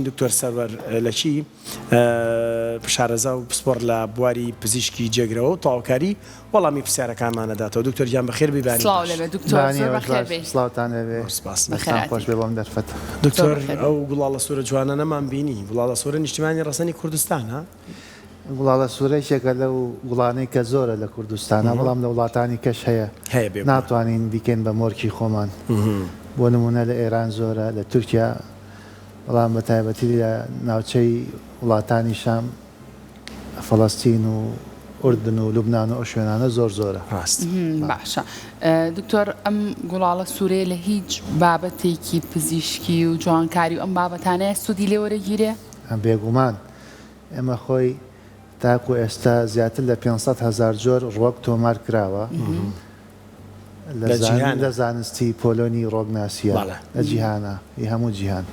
دکتۆر سەروەر لە چی شارەزا و پسپۆر لە بواری پزیشکی جێگرەوە و تەواوکاری وەڵامی پرسیارەکانمانەداتەوە. دکتۆر گیان بەخێر بیبانی. سڵاوتان لەوێ خۆش بێ بۆم دەرفەت. دکتۆر ئەو گوڵاڵە سوورە جوانە نەمان بینی، گوڵاڵە سوورە نیشتیمانی ڕەسەنی کوردستان ها؟ گوڵاڵە سوورەیەکێکە لەو گوڵانەی کە زۆرە لە کوردستانە، بەڵام لە وڵاتانی کەش هەیە ناتوانین بیکەین بە مۆرکی خۆمان. بۆ نمونە لە ئێران زۆرە، لە تورکیا، بەڵام بە تایبەتی لە ناوچەی وڵاتانی شام، فەڵەستین و ئوردن و لوبنان و ئەو شوێنانە زۆرە. باشە دکتۆر، ئەم گوڵاڵە سوورەیە لە هیچ بابەتێکی پزیشکی و جوانکاری و ئەم بابەتانەیە سوودی لێ وەرەگیرێ؟ بێگومان ئێمە خۆی تاکو ئێستا زیاتر لە 500,000 جۆر ڕۆک تۆمار کراوە لە زانستی پۆلۆنی ڕۆگناسیە لە جیهانە هەموو جیهان.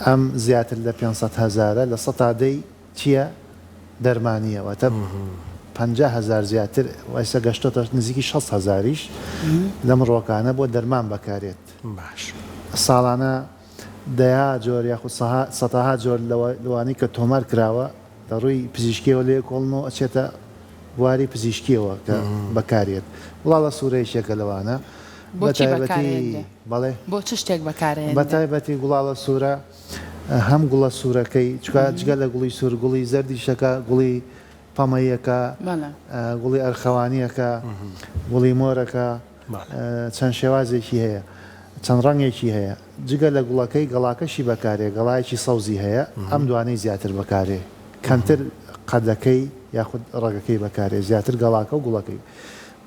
ئەم زیاتر لە 500,000 لە سەدەی چییە؟ دەرمانیەوە تا 50,000 زیاتر ئێستا گەشتۆتە نزیکی 6,000یش لەم ڕۆکانە بۆ دەرمان بەکارێت. ساڵانە دەیا جۆر یاخود سەدەها جۆر لەوانەی کە تۆمار کراوە لە ڕووی پزیشکیەوە لێ کۆڵنەوە ئەچێتە بواری پزیشکیەوە کە بەکارێت. وڵاڵە سوورەیەکێکە لەوانە بەڵێ بۆ چ شتێک بەکارێت؟ بە تایبەتی گوڵاڵە سوورە هەم گوڵە سوورەکەی چکە جگە لە گوڵی سوور گوڵی زەردیشەکە، گوڵی پەمەیەکە، گوڵی ئەرخەوانیەکە، گوڵی مۆرەکە، چەند شێوازێکی هەیە، چەند ڕەنگێکی هەیە. جگە لە گوڵەکەی گەڵاکەشی بەکارێ، گەڵایەکی سەوزی هەیە، ئەم دوانەی زیاتر بەکارێ، کەمتر قەدەکەی یاخود ڕێگەکەی بەکارێ، زیاتر گەڵاکە و گوڵەکەی.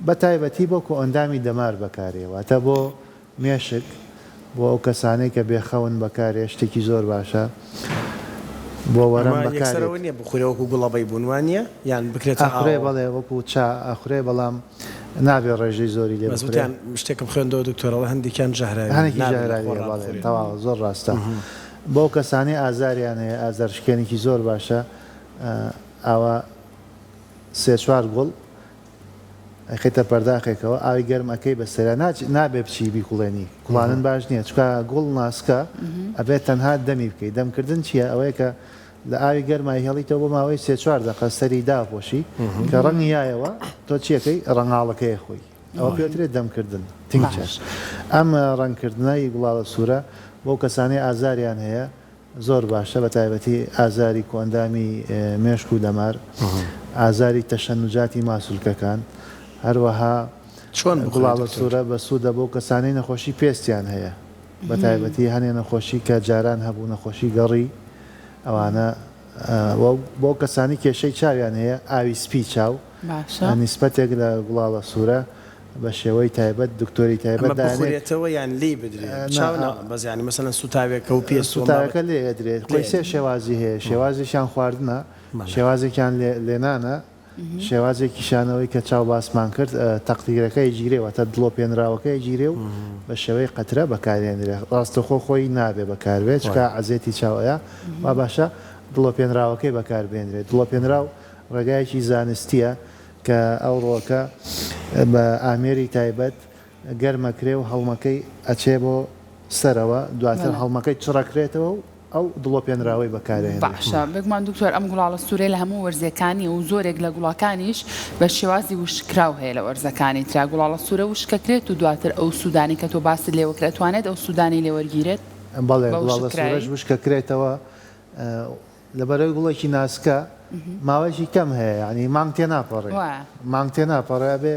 بە تایبەتی بۆ کۆ ئەندامی دەمار بەکارێواتە بۆ مێشک، بۆ ئەو کەسانەی کە بێخەون بەکارێ شتێکی زۆر باشە. بۆ وەرم بەکارەوە نیە بخورێوەکو گوڵەبەی بوونوانە یان بکرێتە ئاخورێ بەڵێ وەکو چا ئاخورێ، بەڵام نابێ ڕێژەی زۆری لێ بەزوتیان شتێکم خوێندەوە دکتۆرەوە هەندێکیان ژەهراوی بەڵێ تەواو زۆر ڕاستە. بۆ کەسانی ئازاریان هەیە ئازارشکێنێکی زۆر باشە، ئاوا 3-4 گوڵ خێتە پەرداخێکەوە ئاوی گەرمەکەی بەسەرا نابێ بچی بیکوڵێنی، کوڵانن باش نییە، چکە گوڵ ناسکە ئەبێت تەنها دەمی بکەیت. دەمکردن چییە؟ ئەوەیە کە لە ئاوی گەرمای هێڵیتەوە بۆ ماوەی 3-4 دقە سەری داپۆشی کە ڕەنگی یایەوە تۆ چیەکەی ڕەنگاڵەکەی خۆی، ئەوە پێوترێت دەمکردن تینگچەر. ئەم ڕەنگکردنەی گوڵاڵە سوورە بۆ کەسانی ئازاریان هەیە زۆر باشە، بە تایبەتی ئازاری کۆندامی مێشک و دەمار، ئازاری تەشەنجاتی ماسوولکەکان، هەروەها چۆن گوڵاڵە سوورە بە سوودە بۆ کەسانی نەخۆشی پێستیان هەیە، بە تایبەتی هەنێ نەخۆشی کە جاران هەبوو، نەخۆشی گەڕی، ئەوانە بۆ کەسانی کێشەی چاویان هەیە، ئاوی سپی چاو نیسبەتێک لە گوڵاڵە سوورە بە شێوەی تایبەت دکتۆری تایبەت دەخورێتەوە یان لێ بدرێت بەزیانی مەسەلەن سوتاوێکە و پێ سوتاوەکە لێ ئەدرێت. خۆی سێ شێوازی هەیە، شێوازێکیان خواردنە، شێوازێکیان لێنانە، شێوازێکیشانەوەی کە چاو باسمان کرد تەقدیرەکەی گیرێەوە تا دڵۆپێنراوەکەی گیرێ و بە شێوەی قەترە بەکارێنرێ. ڕاستەخۆ خۆی نابێ بەکاربێت چکە عەزێتی چاوەیە، وا باشە دڵۆپێنراوەکەی بەکاربێنرێت. دڵۆپێنراو ڕێگایەکی زانستیە کە ئەو ڕۆکە بە ئامێری تایبەت گەرمەکرێ و هەڵمەکەی ئەچێ بۆ سەرەوە، دواتر هەڵمەکەی چڕەکرێتەوە و ئەو دڵۆپێنراوەی بەکارێن. باشە بگومان دکتۆر، ئەم گوڵاڵە سوورەی لە هەموو وەرزەکانی و زۆرێک لە گوڵاکانیش بە شێوازی وشکراو هەیە لە وەرزەکانی ترا. گوڵاڵە سوورە وشکەکرێت و دواتر ئەو سوودانی کە تۆ باسی لێوەکرێت توانێت ئەو سوودانی لێوەرگیرێت؟ بەڵێ گوڵاڵە سوورەش وشکەکرێتەوە لەبەرەوەی گوڵێکی ناسکە ماوەیەکی کەم هەیە، ینی مانگ تێ ناپەڕێ، مانگ تێ ناپەڕێ بێ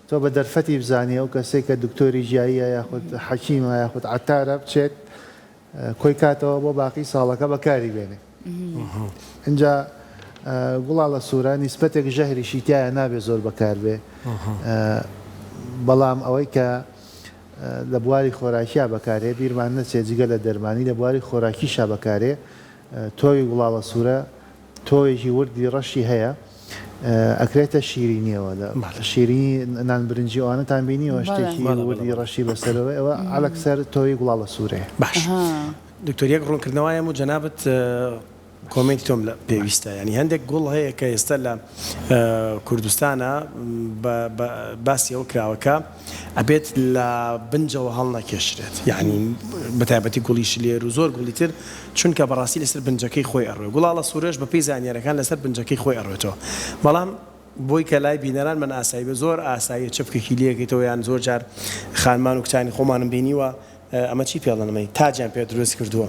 تۆ بە دەرفەتی بزانێ ئەو کەسێک کە دکتۆری ژیاییە یاخود حەکیمە یاخود عەتارە بچێت کۆی کاتەوە بۆ باقی ساڵەکە بەکاری بێنێ. اینجا گوڵاڵە سوورە نیسبەتێک ژەهریشی تایە نابێ زۆر بەکار بێ، بەڵام ئەوەی کە لە بواری خۆراکییا بەکارێ بیرمان نەچێت جگە لە دەرمانی لە بواری خۆراکیشا بەکارێ. تۆوی گوڵاڵە سوورە تۆیەکی وردی ڕەشی هەیە، ئەکرێتە شیرینیەوە، شیرینی نان برنجی ئەوانەتان بینیەوە شتێکی وردی ڕەشی بەسەرەوە، ئەوە عەلەکسەر تۆوی گوڵاڵە سوورەیە. باش دکتۆر، یەک ڕوونکردنەوەیە و جەنابەت کۆمنتی تۆم لە پێویستە ینی هەندێک گوڵ هەیە کە ئێستا لە کوردستانە باسی ئەو کراوەکە ئەبێت لە بنجەوە هەڵ نەکێشرێت یعنی بەتایبەتی گوڵی شلێر و زۆر گوڵی تر چونکە بەڕاستی لەسەر بنجەکەی خۆی ئەڕوێ گوڵاڵە سوورێش بە پێی زانیاریەکان لەسەر بنجەکەی خۆی ئەڕوێتەوە بەڵام بۆی کە لای بینەران من ئاسایی بە زۆر ئاسایی چپکێکی لەکەیتەوە یان زۆر جار خانمان و کچانی خۆمانم بینیوە ئەمە چی پێڵەنەمەی تاجیان پێ دروست کردووە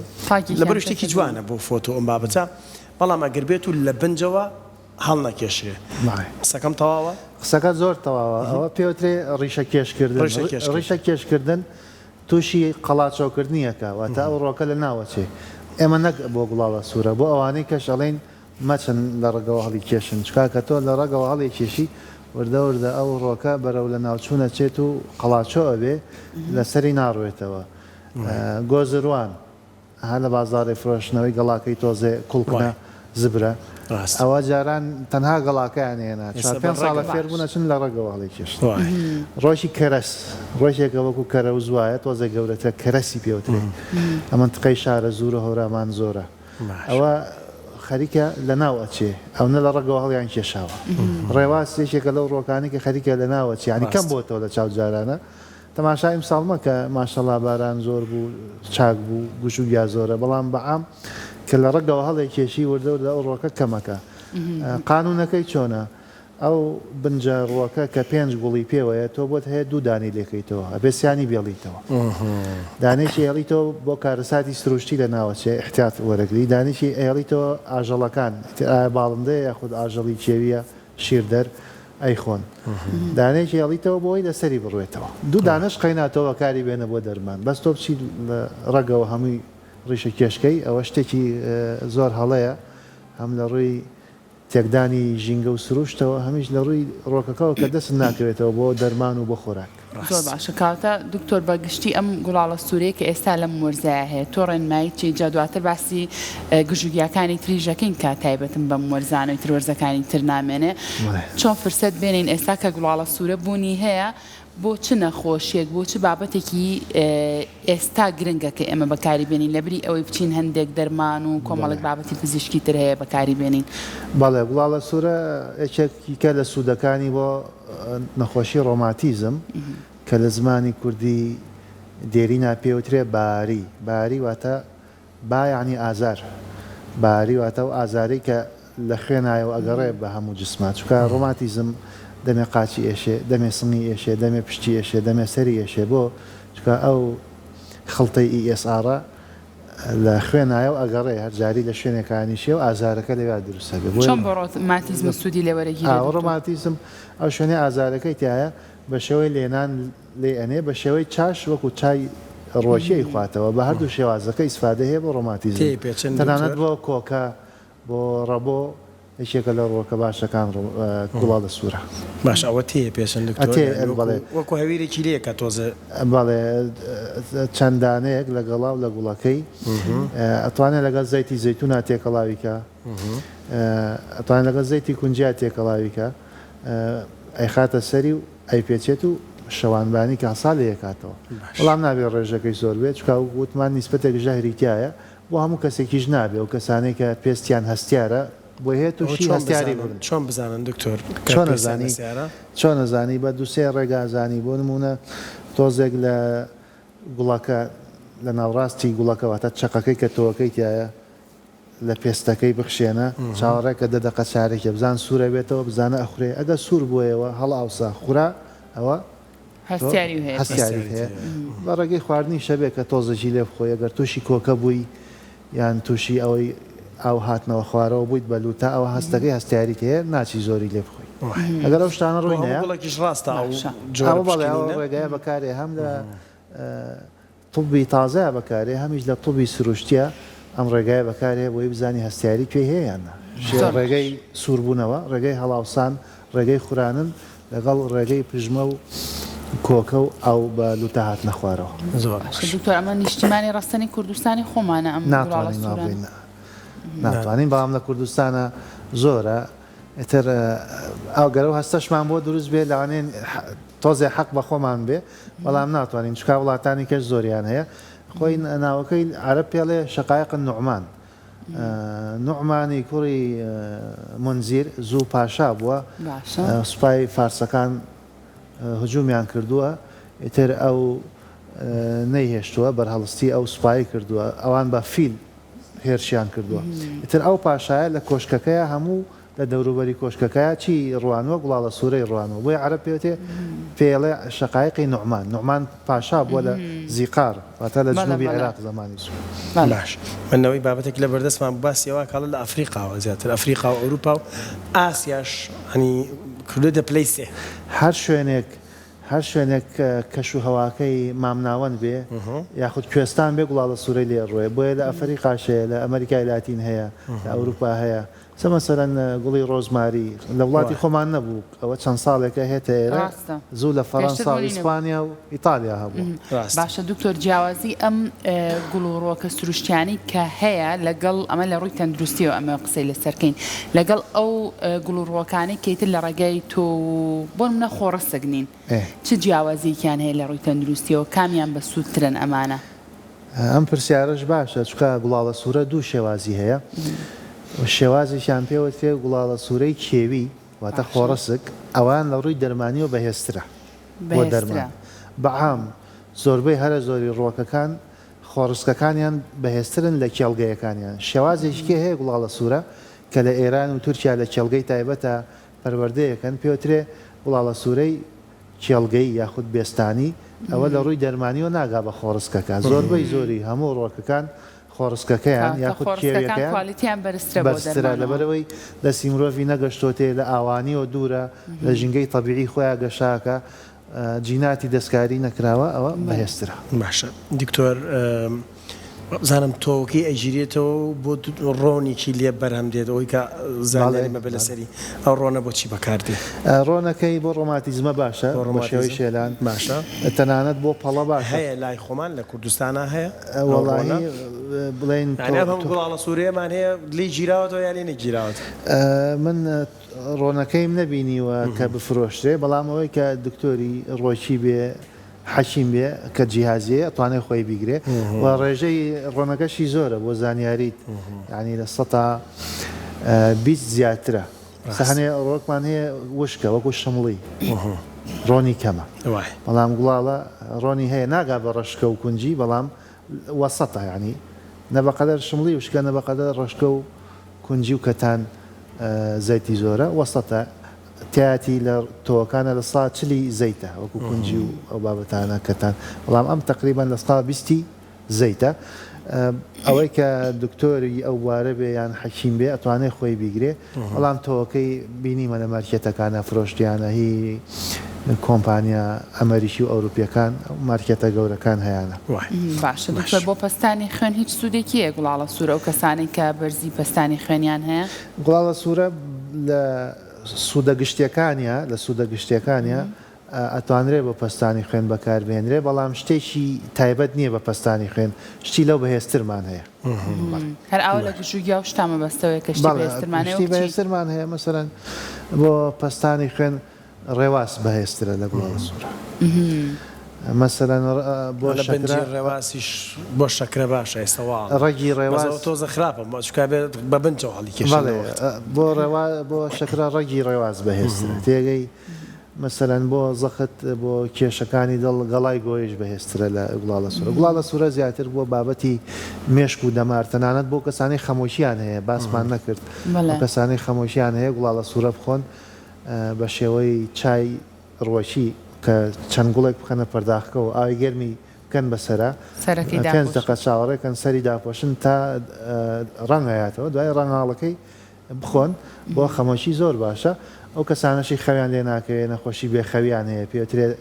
لەبەر شتێکی جوانە بۆ فۆتۆ ئەم بابەتە بەڵام ئەگەر بێت و لە بنجەوە هەڵ نەکێشرێ قسەکەم تەواوە قسەکە زۆر تەواوە ئەوە پێوترێ ڕیشە کێشکردن ڕیشە کێشکردن تووشی قەڵاچۆکردنیەکە واتە ئەو ڕۆکە لە ناوەچێ ئێمە نەک بۆ گوڵاڵە سوورە بۆ ئەوانەی کەش ئەڵێن مەچن لە ڕگەوە هەڵی کێشن چکاکە تۆ لە ڕگەوە هەڵی کێشی وردە وردە ئەو ڕۆکە بەرەو لە ناوچوونە چێت و قەڵاچۆ ئەبێ لەسەری ناڕوێتەوە گۆزروان هە لە بازاڕی فرۆشتنەوەی گەڵاکەی تۆزێ کوڵکنە زبرە ئەوە جاران تەنها گەڵاکەیان هێنا 4 ساڵە فێربوونە چن لە ڕگەوە هەڵی کێشت ڕۆژی کەرەس ڕۆژێکە وەکو کەرە و زوایە تۆزە گەورەتە کەرەسی پێوترێ ئەمە تقەی شارە زوورە هەورامان زۆرە ئەوە خەریکە لە ناو ئەچێ ئەو نە لە ڕگەوە هەڵیان کێشاوە ڕێواز سێشێکە لەو ڕۆکانی کە خەریکە لە ناوەچی ینی کەم بۆتەوە لە چاو جارانە تەماشای ئیمساڵمە کە ماشەڵا باران زۆر بوو چاک بوو گوش و یا زۆرە بەڵام بەعام کە لە ڕگەوە هەڵی کێشی وردەوردە ئەو ڕۆکە کەمەکە قانونەکەی چۆنە ئەو بنجە ڕۆکە کە 5 گوڵی پێوەیە تۆ بۆت هەیە 2 دانی لێکەیتەوە ئەبێسیانی بێڵیتەوە دانێکی هێڵیتەوە بۆ کارەساتی سروشتی لە ناوەچێ احتیات وەرەگری دانیشی ئێڵیتەوە ئاژەڵەکان باڵندەیە یاخود ئاژەڵی کێویە شیردەر ئەیخۆن دانێکی هێڵیتەوە بۆی لەسەری بڕوێتەوە 2 دانش قەیناتەوە کاری بێنە بۆ دەرمان بەس تۆ بچیت ڕگەوە هەمووی ڕیشە کێشکەی ئەوە شتێکی زۆر هەڵەیە هەم لە ڕووی تێکدانی ژینگە و سروشتەوە هەمیش لە ڕووی ڕۆکەکەەوە کە دەست ناکەوێتەوە بۆ دەرمان و بۆ خۆراک زۆر باشە کاتە دکتۆر بەگشتی ئەم گوڵاڵە سوورەیە کە ئێستا لەم وەرزایە هەیە تۆ ڕێنمایی چی جا دواتر باسی گژوگیاکانی تریژەکەین کە تایبەتم بەم وەرزانەوەی تروەرزەکانی تر نامێنێ چۆن فرسەت بێنین ئێستا کە گوڵاڵە سوورە بوونی هەیە بۆ چ نەخۆشیێک بۆ چ بابەتێکی ئێستا گرنگە کە ئێمە بەکاری بێنین لەبری ئەوەی بچین هەندێک دەرمان و کۆمەڵک بابەتی پزیشکی تر هەیە بەکاری بێنین بەڵێ گوڵاڵە سوورە یەکێکیکە لە سوودەکانی بۆ نەخۆشی ڕۆماتیزم کە لە زمانی کوردی دێرینا پێوترێ باری واتە بایانی ئازار باری واتە و ئازاری کە لە خوێنایەوە ئەگەڕێ بە هەموو جسمات چکە ڕۆماتیزم دەمێ قاچی ئێشێ دەمێ سنگی ئێشێ دەمێ پشتی ئێشێ دەمێ سەری ئێشێ بۆ چکە ئەو خڵتەی ESR لە خوێنایە و ئەگەڕێ هەرجاری لە شوێنێکانیشێ و ئازارەکە لەوێ دروستە چۆن بۆ ڕۆماتیزم سوودی لێوەرەگیری ڕۆماتیزم ئەو شوێنێ ئازارەکەی تایە بە شێوەی لێنان لێ ئەنێ بە شێوەی چاش وەکو چای ڕۆژیەی خواتەوە بە هەردوو شێوازەکە ئیسفادە هەیە بۆ ڕۆماتیزم تەنانەت بۆ کۆکە بۆ ڕەبۆ یەکێکە لە ڕۆکە باشەکان گوڵاڵە سوورە باش ئەوە تێ پێشن وەکو هەویرێکی لەیەکە تۆزە بەڵێ چەندانەیەک لە گەڵاو لە گوڵەکەی ئەتوانێت لەگەڵ زەیتی زەیتونە تێکەڵاویکە ئەتوانێت لەگەڵ زەیتی کونجیا تێکەڵاویکە ئەی خاتە سەری و ئەی پێچێت و شەوانبانی کاسا لە یەکاتەوە بەڵام نابێت ڕێژەکەی زۆر بێت چکە وتمان نیسبەتێک ژەهریتایە بۆ هەموو کەسێکیش نابێت و کەسانەی کە پێستیان هەستیارە بۆ هەیە تووشی هەستیاری بن چۆن بزانن دکتۆر چۆن نەزانی بە دووسێ ڕێگازانی بۆ نمونە تۆزێک لە گوڵەکە لە ناوڕاستی گوڵەکەواتە چقەکەی کە تۆەکەی تایە لە پێستەکەی بخشێنە چاوەڕێکە دەدەقە چارێکە بزان سوورە بێتەوە بزانە ئەخورێ ئەگە سوور بۆیەوە هەڵ ئاوسا خوورا ئەوە هەستیاری هەیە بە ڕێگەی خواردنی شەبێت کە تۆزەجی لێ بخۆی ئەگەر تووشی کۆکە بووی یان تووشی ئەوەی ئەو هاتنەوە خوارەوە بوویت بەلوتا ئەوە هەستەکەی هەستیاری هەیە ناچی زۆری لێ بخۆی ئەگەر ئەو شتانە ڕووی نەیەڵێکیش ڕاستە ڕێگایە بەکارێ هەم لە طبی تازایە بەکارێ هەمیش لە طبی سروشتیە ئەم ڕێگایە بەکارێ بۆی بزانی هەستیاری کوێ هەیەیانە ڕێگەی سووربوونەوە ڕێگەی هەڵاوسان ڕێگەی خورانن لەگەڵ ڕێگەی پژمە و کۆکە و ئەو بە لوتە هات نەخوارەوە دکتۆر ئەمە نیشتیمانی ڕاستنی کوردستانی خۆمانە ئەم ناتوانین بەڵام لە کوردستانە زۆرە ئێتر ئەو گەرە و هەستەشمان بۆ دروست بێ لەوانێن تۆزێ حەق بە خۆمان بێ بەڵام ناتوانین چکا وڵاتانی کەش زۆریان هەیە خۆی ناوەکەی عەرەب پێڵێ شەقایق النوعمان نوعمانی کوڕی منزیر زوو پاشا بووە سوپای فارسەکان هجوومیان کردووە ئیتر ئەو نەیهێشتووە بەرهەڵستی ئەو سوپایی کردووە ئەوان بە فیل هێرشیان کردووە ئیتر ئەو پاشایە لە کۆشکەکەیە هەموو لە دەوروبەری کۆشکەکەیە چی ڕوانوە گوڵاڵە سوورەی ڕوانەوە بۆی عەرەب پێوتێ پێڵێ شقایقی نوعمان پاشا بووە لە زیقار واتە لە جنوبی عێراق زمانی سوور باش منەوەی بابەتێک لە بەردەستمان باسیەوە کاڵە لە ئەفریقاوە زیاتر ئەفریقا و ئەوروپا و ئاسیاش هەنی کردوتە پلەی سێ هەر شوێنێک کەش و هەواکەی مامناوەند بێ یاخود کوێستان بێ گوڵاڵە سوورەی لێ ڕۆێ بۆیە لە ئەفریقاشەیە لە ئەمریکای لاتین هەیە لە ئەوروپا هەیە چە مەسەرەن گوڵی ڕۆزماری لە وڵاتی خۆمان نەبوو ئەوە چەند ساڵێکە هێتە ئێرە زوو لە فەڕەنسا و ئیسپانیا و ئیتالیا هەبوو باشە دکتۆر جیاوازی ئەم گوڵ و ڕۆکە سروشتیانی کە هەیە لەگەڵ ئەمە لە ڕووی تەندروستیەوە ئەمە قسەی لەسەرکەین لەگەڵ ئەو گوڵ و ڕۆکانی کەیتر لە ڕێگای تۆ بۆ منە خۆڕەسەگنین چ جیاوازییان هەیە لە ڕووی تەندروستیەوە کامیان بە سوودترن ئەمانە ئەم پرسیارەش باشە چکە گوڵاڵە سوورە دوو شێوازی هەیە شێوازیشان پێوە تێ گوڵاڵە سوورەی کێوی واتە خۆڕەسک ئەوان لە ڕووی دەرمانیەوە بەهێزترە بۆ دەرمان بەعام زۆربەی هەرە زۆری ڕۆکەکان خۆڕسکەکانیان بەهێزترن لە کێڵگەیەکانیان شێوازێکی هەیە گوڵاڵە سوورە کە لە ئێران و تورکیا لە کێڵگەی تایبەتە پەروەردەیەکەن پێوترێ گوڵاڵە سوورەی کێڵگەی یاخود بێستانی ئەوە لە ڕووی دەرمانیەوە ناگا بە خۆڕسکەکە زۆربەی زۆری هەموو ڕۆکەکان خۆڕسکەکەیان یاخود کێویەکەیان بەرزترە لەبەرەوەی دەستی مرۆڤی نەگەشتۆتێ لە ئاوانیەوە دوورە لە ژینگەی تەبیعی خۆیان گەشاکە جیناتی دەستکاری نەکراوە ئەوە بەهێزترە باشە دکتۆر بزانم تۆکی ئەیژیرێتەوە بۆ ڕۆنێکی لێ بەرهەم دێت ئەوەی کە زانیاری مەبێ لەسەری ئەو ڕۆنە بۆچی بەکاردێ ڕۆنەکەی بۆ ڕۆماتیزمە باشە بۆ شێوەی شێلان باشە تەنانەت بۆ پەڵە باشە هەیە لای خۆمان لە کوردستانە هەیە وەڵاهی بڵێن گوڵاڵە سوورەیەمان هەیە لی گیراوەتەوە یان لێ نەگیراوەت من ڕۆنەکەیم نەبینیوە کە بفرۆشتێ بەڵام ئەوەی کە دکتۆری ڕۆکی بێ حەشیم بێ کە جیهازیە ئەتوانێت خۆی بیگرێ و ڕێژەی ڕۆنەکەشی زۆرە بۆ زانیاریت ینی لە 120 زیاترە سەهنێ ڕۆکمان هەیە وشکە وەکو شمڵی ڕۆنی کەمە بەڵام گوڵاڵە ڕۆنی هەیە ناگا بە ڕشکە و کونجی بەڵام وەسەتە ینی نەبەقەدەر شمڵی وشکە نەبەقەدەر ڕشکە و کونجی و کەتان زەیتی زۆرە وەسەتە تیاتی لە تۆکانە لە 140 زەیتە وەکو کونجی و ئەو بابەتانە کەتان بەڵام ئەم تقریبان لە 120 زەیتە ئەوەی کە دکتۆری ئەو وارە بێ یان حەکیم بێ ئەتوانێت خۆی بیگرێ بەڵام تۆکەی بینیمە لە مارکێتەکانە فرۆشتیانە هی کۆمپانیا ئەمریکی و ئەوروپیەکان مارکێتە گەورەکان هەیەە باشە دکتۆر بۆ پەستانی خوێن هیچ سوودێکیە گوڵاڵە سوورە و کەسانی کە بەرزی پەستانی خوێنیان هەیە گوڵاڵە سوورە لە سوودە گشتیەکانیە لە سوودە گشتیەکانیە ئەتوانرێ بە پەستانی خوێن بەکاربێنرێ بەڵام شتێکی تایبەت نییە بە پەستانی خوێن شتی لەو بەهێزترمان هەیە هەر ئەو لە گشتگیا و شتامە بەستەوەی کە شتی بەهێزترمان هەیە مەسەرەن بۆ پەستانی خوێن ڕێواز بەهێزترە لە گوڵاڵە سوورە مەسەرەن بۆ ڕێواسیش بۆ شەکرە باشە ئێستاوا ڕێگی ڕێواز تۆزە خراپە ماچکا بێت بە بنجەوە هەڵی کێش بۆ شەکرە ڕێگی ڕێواز بەهێزترە تێگەی مەسەرەن بۆ زەخت بۆ کێشەکانی دڵ گەڵای گۆیش بەهێزترە لە گوڵاڵە سوورە گوڵاڵە سوورە زیاتر بۆ بابەتی مێشک و دەمار تەنانەت بۆ کەسانی خەمۆشیان هەیە باسمان نەکرد کەسانی خەمۆشیان هەیە گوڵاڵە سوورە بخۆن بە شێوەی چای ڕۆشی کە چەند گوڵێک بخەنە پەرداخکە و ئاوی گەرمی بکەن بەسەرا 5 دقە چاوەڕێکەن سەری داپۆشن تا ڕەنگایەتەوە دوای ڕەنگاڵەکەی بخۆن بۆ خەمۆشی زۆر باشە ئەو کەسانەشی خەویان لێ ناکەوێت نەخۆشی بێخەویان هەیە پێوترێت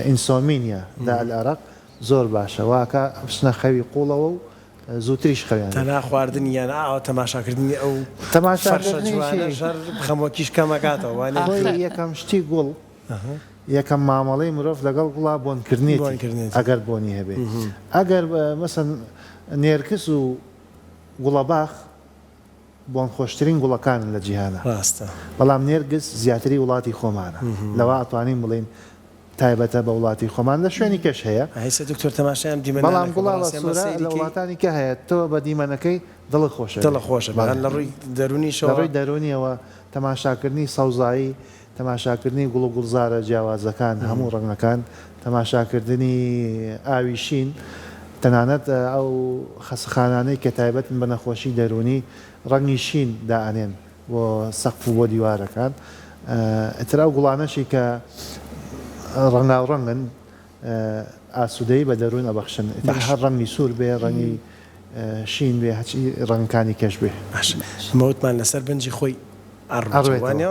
ئینسۆمینیا دا العراق زۆر باشە واکە بچنە خەوی قوڵەوە و زووتریش خەویان تەنها خواردنی یان ئاوە تەماشاکردنی ئەو ژەر خەمۆکیش کەمەکاتەوە یەکەم شتی گوڵ یەکەم مامەڵەی مرۆڤ لەگەڵ گوڵا بۆنکردنی ئەگەر بۆنی هەبێت ئەگەر مەسەن نێرکس و گوڵەباخ بۆن خۆشترین گوڵەکان لە جیهانە ڕاستە بەڵام نێرگس زیاتری وڵاتی خۆمانە لەوە ئەتوانین بڵین تایبەتە بە وڵاتی خۆمان لە شوێنی کەش هەیە هیچ دکتۆر تەماشایان دیمە بەڵام گوڵاڵە سوورە لە وڵاتانی کە هەیە تۆ بە دیمەنەکەی دڵ خۆشە دڵ خۆشە بەڵام لە ڕووی دەرونیشەوە لە ڕووی دەرونیەوە تەماشاکردنی سەوزایی تەماشاکردنی گوڵ و گوڵزارە جیاوازەکان هەموو ڕەنگەکان تەماشاکردنی ئاوی شین تەنانەت ئەو خەسخانانەی کە تایبەتن بە نەخۆشی دەرونی ڕەنگی شین دائەنێن بۆ سەقف و بۆ دیوارەکان ئەتر ئەو گوڵانەشی کە ڕەنگاوڕەنگن ئاسوودەی بە دەروون ئەبەخشن هەر ڕەنگی سوور بێ ڕەنگی شین بێ هەچی ڕەنگەکانی کەش بێ مەوتمان لەسەر بنجی خۆی ئەڕوانێ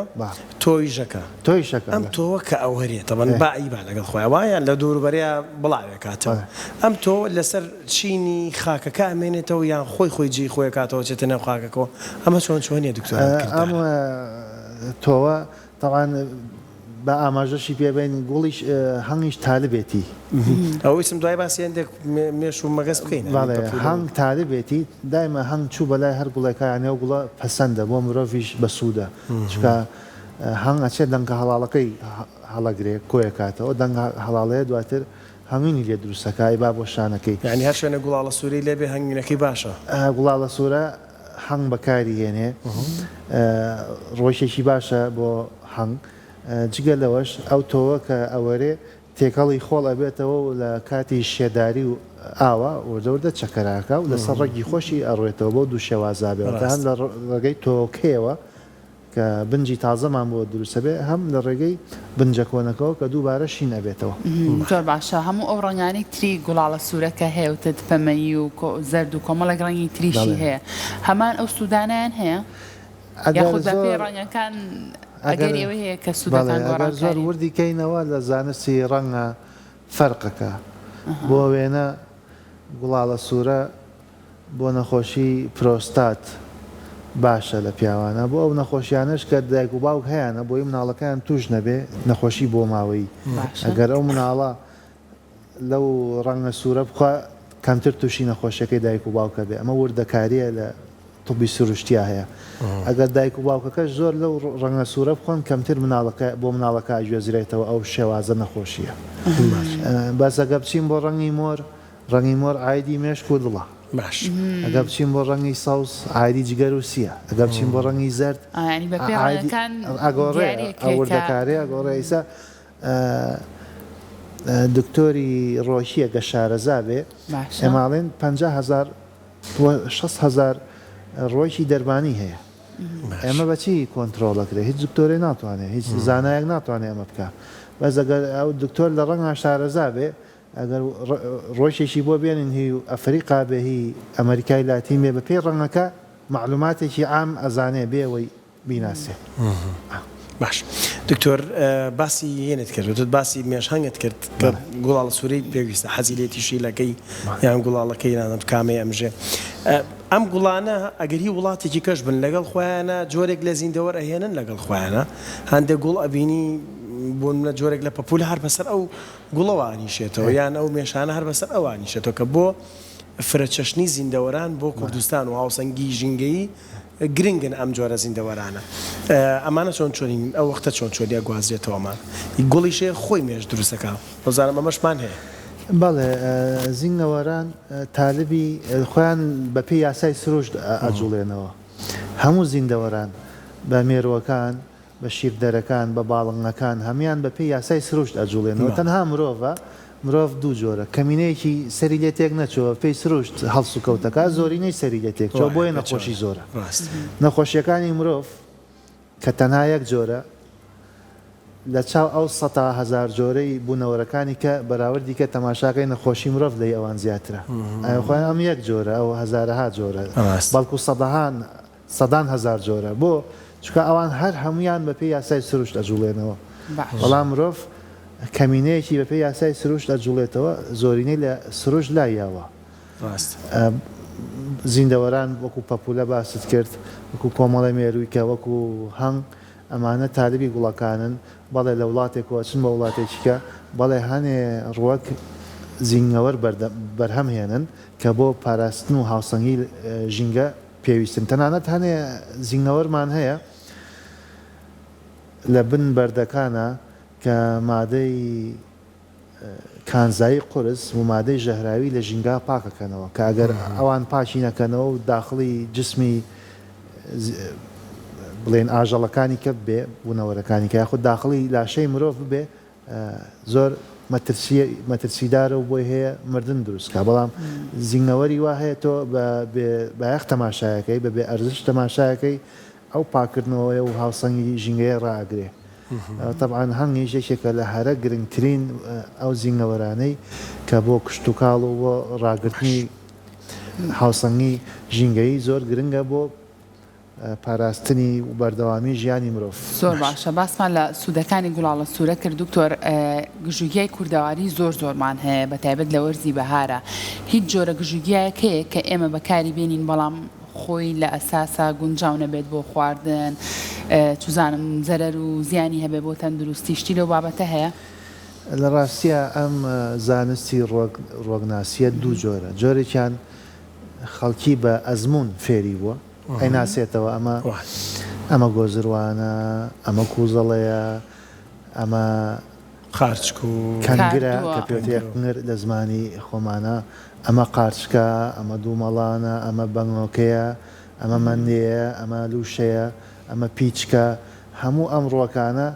تۆی ژەکە تۆی شەکە ئەم تۆوە کە ئەو هەریە تەبەن باعیبا لەگەڵ خۆی وایە لە دووربەریا بڵاوێ کاتەوە ئەم تۆ لەسەر چینی خاکەکە ئەمێنێتەوە یان خۆی جێی خۆی کاتەوە چێتە نێو خاکەکەەوە ئەمە چۆنیە دکتۆر ئەم تۆوە تاوان بە ئاماژەشی پێبین گوڵیش هەنگیش تالبێتی ئەوەیسم دوای باسیێندێک مێش و مەگەس بکەین هەنگ تالبێتی دایمە هەنگ چوو بەلای هەر گوڵەکانێ و گوڵە پەسەندە بۆ مرۆڤش بەسوودە چکە هەنگ ئەچێت دەنگە هەڵاڵەکەی هەڵەگرێ کۆیە کاتەوە دەنگە هەڵاڵەیە دواتر هەمینی لێ دروستەکەی با بۆ شانەکەی یعنی هەر شوێنە گوڵاڵە سووری لێبێ هەنگینەکەی باشە گوڵاڵە سوورە هەنگ بەکاری هێنێ ڕۆیشێکی باشە بۆ هەنگ جگە لەوەش ئەو تۆوە کە ئەوەرێ تێکەڵی خۆڵ ئەبێتەوە و لە کاتی شێداری و ئاوە وردەوردە چەکەراکە و لەسەر ڕێگی خۆشی ئەڕێتەوە بۆ دوو شێوازابێت هەم لە ڕێگەی تۆکەوە کە بنجی تازەمان بۆ دروستە بێ هەم لە ڕێگەی بنجە کۆنەکەەوە کە دووبارە شین ئەبێتەوە زۆر باشە هەموو ئەو ڕەنگانی تری گوڵاڵە سوورەکە هەیە و تدپەمەیی و زەرد و کۆمەڵک ڕەنگی تریشی هەیە هەمان ئەو سوودانیان هەیە یاخود بە پێ ڕەنگەکان ئەگەر ئێوە هەیە کە سوودەکان زۆر وردی کەینەوە لە زانستی ڕەنگە فەرقەکە بۆ وێنە گوڵاڵە سوورە بۆ نەخۆشی پرۆستات باشە لە پیاوانە بۆ ئەو نەخۆشیانش کە دایک و باوک هەیەە بۆی مناڵەکان توش نەبێ نەخۆشی بۆ ماوەی ئەگەر ئەو مناڵە لەو ڕەنگە سوورە بخوا کەمتر تووشی نەخۆشیەکەی دایک و باوکە بێ ئەمە وردەکاریە لە توبی سروشتیا هەیە ئەگەر دایک و باوکەکەش زۆر لەو ڕەنگە سوورە بخۆن کەمتر بۆ مناڵەکە گوێزرێتەوە ئەو شێوازە نەخۆشیە بەس ئەگە بچین بۆ ڕەنگی مۆر ئایدی مێشک و دڵە باش ئەگە بچین بۆ ڕەنگی ساوس ئایدی جگەر و سیە ئەگە بچین بۆ ڕەنگی زەرد ئەگۆڕێ ئەوردەکارێ ئەگۆڕێ ئیسا دکتۆری ڕۆژیە گە شارەزا بێ ئێماڵێن 50,000 ڕۆیشی دەربانی هەیە ئێمە بەچی کۆنتترۆڵەکرێ هیچ دکتۆری ناتوانێت هیچ زانایەک ناتوانێت ئەمە بکە بەس ئەگەر ئەو دکتۆر لە ڕەنگە شارەزا بێ ئەگەر ڕۆژێکی بۆ بێنن هی و ئەفریقا بێ هی ئەمریکای لاتین بێ بە پێی ڕەنگەکە معلوماتێکی عام ئەزانێ بێەوەی بیناسێ باش دکتۆر باسی هێنت کرد توت باسی مێشهنگت کرد کە گوڵاڵە سوورەی پێویستە حەزیلێتیشی لەکەی یان گوڵاڵەکەی نانم کامێ ئەمژێ ئەم گوڵانە ئەگەری وڵاتێکی کەش بن لەگەڵ خۆیانە جۆرێک لە زیندەوە ئەهێنن لەگەڵ خۆیانە هەندێک گوڵ ئەبینی بۆن لە جۆرێک لە پەپول هەر بەسەر ئەو گوڵەوانیشێتەوە یان ئەو مێشانە هەر بەسەر ئەوانیشێتەوە کە بۆ فرەچەشنی زیندەوەران بۆ کوردستان و هاوسەنگی ژینگەیی گرنگن ئەم جۆرە زیندەوەرانە ئەمانە چۆنین ئەو وەختە چۆنیە گوازرێتەوەمان گوڵیشێ خۆی مێش دروستەکە بەزانم ئەمەشمان هەیە بەڵێ زیندەوەران تالبی خۆیان بە پێی یاسای سروشت ئەجوڵێنەوە هەموو زیندەوەران بە مێرووەکان بە شیردەرەکان بە باڵنگەکان هەمان بە پێی یاسای سروشت ئەجوڵێنەوە تەنها مرۆڤ دوو جۆرە کەمینەیەکی سەری لێ تێک نەچەوە پێی سروشت هەڵسو کەوتەکە زۆرینەی سەری لێ تێکچەوە بۆیە نەخۆشی زۆرە نەخۆشیەکانی مرۆڤ کە تەنها یەک جۆرە لە چاو ئەو 100,000 جۆرەی بوونەوەرەکانی کە بەراوردی کە تەماشاکەی نەخۆشی مرۆڤ لەی ئەوان زیاترە خۆیان ئەم یەک جۆرە ئەو هەزارەها جۆرە بەڵکو سەدان هەزار جۆرە بۆ چکە ئەوان هەر هەمویان بە پێی یاسای سروشت ئەجوڵێنەوە بەڵام مرۆڤ کەمینەیەکی بە پێی یاسای سروشت ئەجوڵێتەوە زۆرینەی لە سروش لایەوە زیندەوەران وەکو پەپولە باست کرد وەکو کۆمەڵی مێرووی کە وەکو هەنگ ئەمانە تالبی گوڵەکانن بەڵێ لە وڵاتێکەوە چن بە وڵاتێکیکە بەڵێ هەنێ ڕوەک زیینەوەر بەرهەم هێنن کە بۆ پاراستن و هاوسەنگی ژینگە پێویستن تەنانەت هەنێ زیینەوەرمان هەیە لە بن بەردەکانە کە مادەی کانزایی قرس و مادەی ژەهراوی لە ژینگا پاکەکەنەوە کە ئەگەر ئەوان پاچی نەکەنەوە و داخڵی جسمی بڵێن ئاژەڵەکانی کە بێ بوونەوەرەکانی کە یاخود داخڵی لاشەی مرۆڤ بێ زۆر مەترسیدارە و بۆی هەیە مردن دروستکە بەڵام زیینەوەری وا هەیە تۆ بە یەخ تەماشایەکەی بەبێ ئەرزش تەماشایەکەی ئەو پاکردنەوەی و هاوسەنگی ژینگەیە ڕاگرێ طبعاً هەنگی ژێکێکە لە هەرە گرنگترین ئەو زیینەوەرانەی کە بۆ کشت و کاڵ و بۆ ڕاگررتنی هاوسەنگی ژینگەی زۆر گرنگە بۆ پاراستنی و بەردەوامی ژیانی مرۆڤ. زۆر باشە باسمان لە سوودەکانی گوڵاڵە سوورە کرد دکتۆر گژوگیای کوردەواری زۆرمان هەیە بە تایبەت لە وەرزی بەهارە هیچ جۆرە گژوگیایەکەیە کە ئێمە بەکاری بێنین بەڵام خۆی لە ئەساسا گونجاو نەبێت بۆ خواردن چزانم زەرەر و زیانی هەبێ بۆ تەندروستی شتی لەو بابەتە هەیە؟ لە ڕاستیە ئەم زانستی ڕۆگناسیە دوو جۆرە جۆرێکیان خەڵکی بە ئەزمون فێری بووە ئەیناسێتەوە ئەمە گۆزروانە ئەمە کوزەڵەیە ئەمە قارچک و کەنگرە کە پێوتێنر لە زمانی خۆمانە ئەمە قارچکە ئەمە دوومەڵانە ئەمە بەنگۆکەیە ئەمە مندەیە ئەمە لووشەیە ئەمە پیچکە هەموو ئەم ڕۆکانە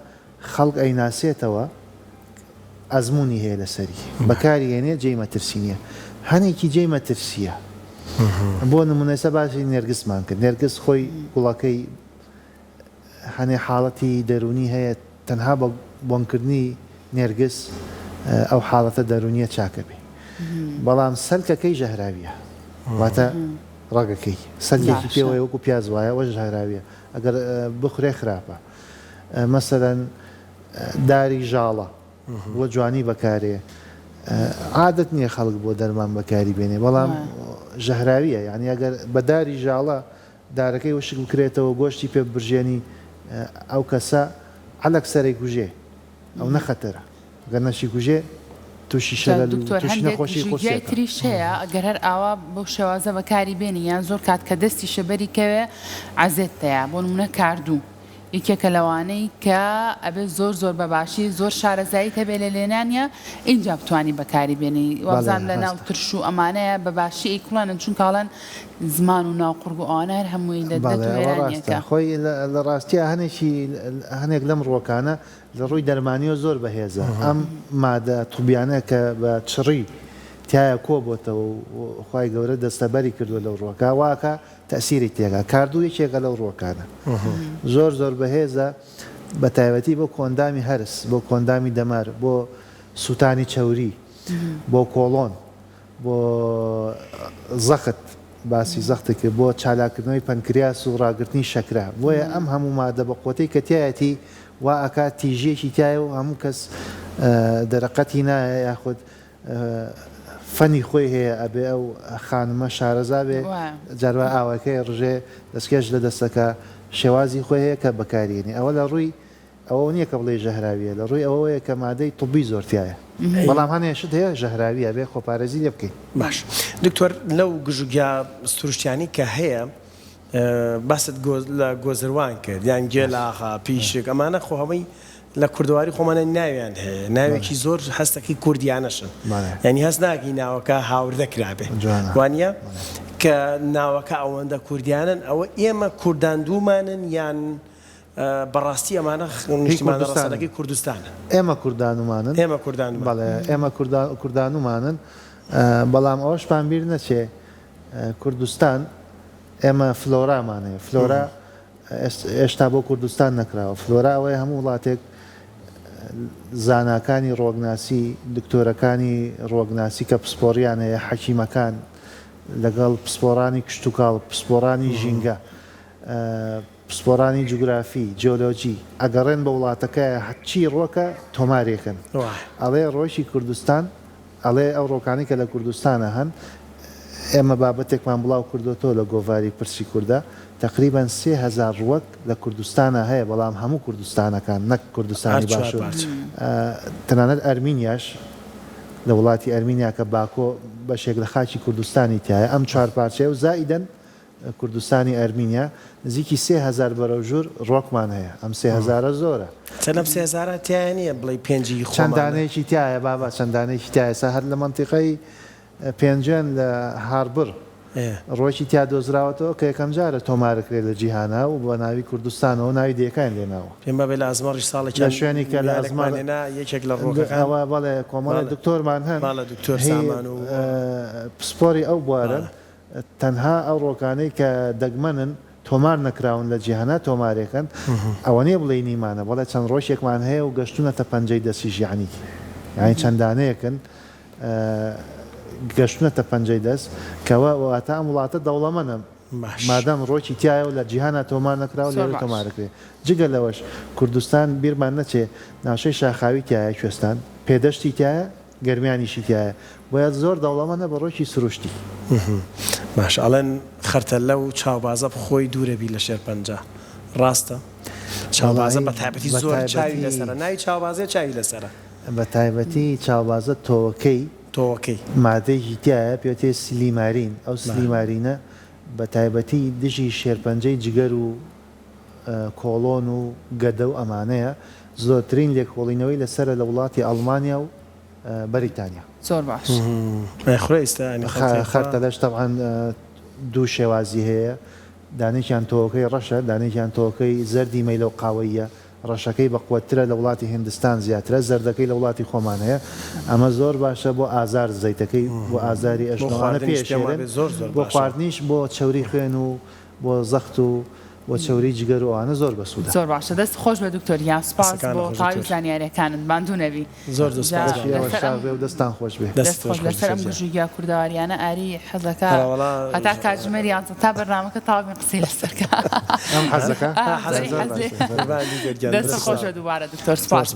خەڵک ئەیناسێتەوە ئەزمموی هەیە لەسەری بەکاری هێنێ جێی مەترسی نیە هەنێکی جێی مەترسیە بۆ نمونەسە باسی نێرگسمان کرد نێرگس خۆی گوڵەکەی هەنێ حاڵەتی دەرونی هەیە تەنها بە بۆنکردنی نێرگس ئەو حاڵەتە دەرونیە چاکە بێ بەڵام سەلکەکەی ژەهراویە واتە ڕەگەکەی سەلێکی پێوەیە وەکو پیاز وایە وە ژەهراویە ئەگەر بخورێ خراپە مەسەلەن داری ژاڵە بۆ جوانی بەکارێ عادەت نییە خەڵک بۆ دەرمان بەکاری بێنێ بەڵام ژەهراویە یعنی ئەگەر بەداری ژاڵە دارەکەی وشک بکرێتەوە گۆشتی پێ برژێنی ئەو کەسە عەلەک سەرەی کوژێ ئەو نەخەتەرە گەر نەشی کوژێ تووشی شەلەل و تووشی نەخۆشی خۆشیە تریش هەیە ئەگەر هەر ئاوا بۆ شێوازە بەکاری بێنی یان زۆر کات کە دەستی شەبەری کەوێ عەزێتەیە بۆ نمونە کاردوو یەکێکە لەوانەی کە ئەبێت زۆر بەباشی زۆر شارەزایی هەبێ لە لێنانە اینجا بتوانی بەکاری بێنی وابزان لە ناو ترش و ئەمانەیە بەباشی ئەیکڵانن چون کاڵەن زمان و ناوقڕگ و ئەوانە هەر هەمووی دەدەێتە خۆی لە ڕاستیە هەنێک لەم ڕۆکانە لە ڕووی دەرمانیەوە زۆر بەهێزە ئەم مادە تووبیانە کە بە چڕی تایە کۆ بۆتەوە خی گەورە دەستەبەری کردو لەو ڕۆکە واکە تەسیری تێگا کاردوو یەکێکە لەو ڕۆکانە زۆر بەهێزە بە تایبەتی بۆ کۆندامی هەرس بۆ کۆندامی دەمار بۆ سووتانی چەوری بۆ کۆڵۆن بۆ زەخت باسی زەختێکە بۆ چالاکردنەوەی پەنکریاس و ڕاگررتنی شەکرا بۆیە ئەم هەموو مادە بە قوتەی کە تایەتی وا ئەکات تیژێکی تایە و هەموو کەس دەرەقەتی نایە یاخود فەنی خۆی هەیە ئەبێ ئەو خانمە شارەزا بێ جاروا ئاوەکەی ڕژێ دەستکێش لە دەستەکە شێوازی خۆی هەیە کە بەکارێنی ئەوە لە ڕووی ئەوە نییە کە بڵێ ژەهراویە لە ڕووی ئەوەیە کە مادەی توبی زۆرتیایە بەڵام هەنێشت هەیە ژەهراویە بێ خۆپارێزی لێ بکەین باش دکتۆر لەو گژوگیا سروشتیانی کە هەیە باست لە گۆزروان کرد یان گێلاخە پیشک ئەمانە خۆهەوەی لە کوردەواری خۆمانە ناویان هەیە ناوێکی زۆر هەستەکەی کوردیانەشن ینی هەست ناکی ناوەکە هاوردەکرابێ وانە کە ناوەکە ئەوەندە کوردیانن ئەوە ئێمە کوردان دوومانن یان بەڕاستی ئەمانە نیشتمانەڕاستەکەی کوردستانە ئێمە کوردانمانن ئێمە کوردانمانن بەڵام ئەوەشپان بیر نەچێ کوردستان ئێمە فلۆرامانەیە فلۆرا ئێشتا بۆ کوردستان نەکراوە فلۆرا ئەوەی هەموو وڵاتێک زاناکانی ڕۆگناسی دکتۆرەکانی ڕۆگناسی کە پسپۆریان هەیە حەکیمەکان لەگەڵ پسپۆرانی کشت و کاڵ پسپۆرانی ژینگە پسپۆرانی جوگرافی جیۆلۆجی ئەگەڕێن بە وڵاتەکە هەچی ڕۆکە تۆمارێکن ئەڵێ ڕۆیشی کوردستان ئەڵێ ئەو ڕۆکانی کە لە کوردستانە هەن ئێمە بابەتێکمان بڵاو کردوتۆ لە گۆڤاری پرسی کووردە تقریبا 3000 ڕوەک لە کوردستانە هەیە بەڵام هەموو کوردستانەکان نەک کوردستانی باشوور تەنانەت ئەرمینیاش لە وڵاتی ئەرمینیا کە باکۆ بەشێک لە خاچی کوردستانی تایە ئەم چوار پارچەیە و زائیدەن کوردستانی ئەرمینیا نزیکی 3000 بەرەوژور ڕۆکمان هەیە ئەم 3000 زۆرە چەندەم سێزارە تیایە نییە بڵێ پێنجی خۆمان چەندانەیەکی تایە بابا چەندانەیەکی تایە هەر لە منتیقەی پێنجێن لە هاربر ڕۆکی تیا دۆزراوەتەوە کە یەکەم جارە تۆمارەکرێت لە جیهانە و بە ناوی کوردستانەوە ناوی دیەکان لێناوە پێم بە بێ لە ئەزمەڕی ساڵێک لە شوێنی کە لە ئەزمانێنا یەکێک لە ڕۆکەکەەوە بەڵێ کۆمەڵی دکتۆرمان هەن ماڵە دکتۆر سامان و پسپۆری ئەو بوارە تەنها ئەو ڕۆکانەی کە دەگمەنن تۆمار نەکراون لە جیهانە تۆمارێکن ئەوە نیە بڵێ نیمانە بەڵێ چەند ڕۆژێکمان هەیە و گەشتونەتە پەنجەی دەستی ژیانی یعنی چەندانەیەکن گەشتونەتە پەنجەی دەست کەەوە واتە ئەم وڵاتە دەوڵەمەنە مادەم ڕۆکی تایە و لە جیهانە تۆمار نەکراوە لێرە تۆمارەکرێت جگە لەوەش کوردستان بیرمان نەچێ ناوشەی شاخاوی تایە کوێستان پێدەشتی تایە گەرمیانیشی تایە بۆیە زۆر دەوڵەمەنە بە ڕۆکی سروشتی باش ئەڵێن خەرتەلە و چاوبازە خۆی دوورەبی لە شێرپەنجە ڕاستە چاوبازە بە تایبەتی زۆر چاوی لەسەرە ناوی چاوبازێ چاوی لەسەرە بە تایبەتی چاوبازە تۆوەکەی تۆوەکەی مادەیەکی تایە پێوتێ سلیمارین ئەو سلیمارینە بە تایبەتی دژی شێرپەنجەی جگەر و کۆڵۆن و گەدە و ئەمانەیە زۆرترین لێکۆڵینەوەی لەسرە لە وڵاتی ئەڵمانیا و بەریتانیا زۆر باش خڕێستە خەرتەلەش تەعاان دوو شێوازی هەیە دانێکیان تۆکەی ڕەشە دانێکیان تۆکەی زەردی مەیلە و قاوەیە ڕەشەکەی بەقوترە لە وڵاتی هندستان زیاترە زەردەکەی لە وڵاتی خۆمان هەیە ئەمە زۆر باشە بۆ ئازار زەیتەکەی بۆ ئازاری ئەشنوانە پێشێنن بۆ خواردنیش بۆ چوری خوێن و بۆ زەخت و بۆ چوری جگەر و ئەوانە زۆر بەسوودە زۆر باشە دەست خۆش بە دکتۆریان سپاس بۆ تاوی زانیاریەکانت باندوونەوی زۆر دەستان خۆش بێ دەست خۆش لەسەر ئەم گژوگیا کوردەواریانە ئاری حەزەکە هەتا کاتژمێریان تا بەرنامەکە تاوی قسەی لەسەرکە ئەم حەزەکە دەست خۆشە دووبارە دکتۆر سپاس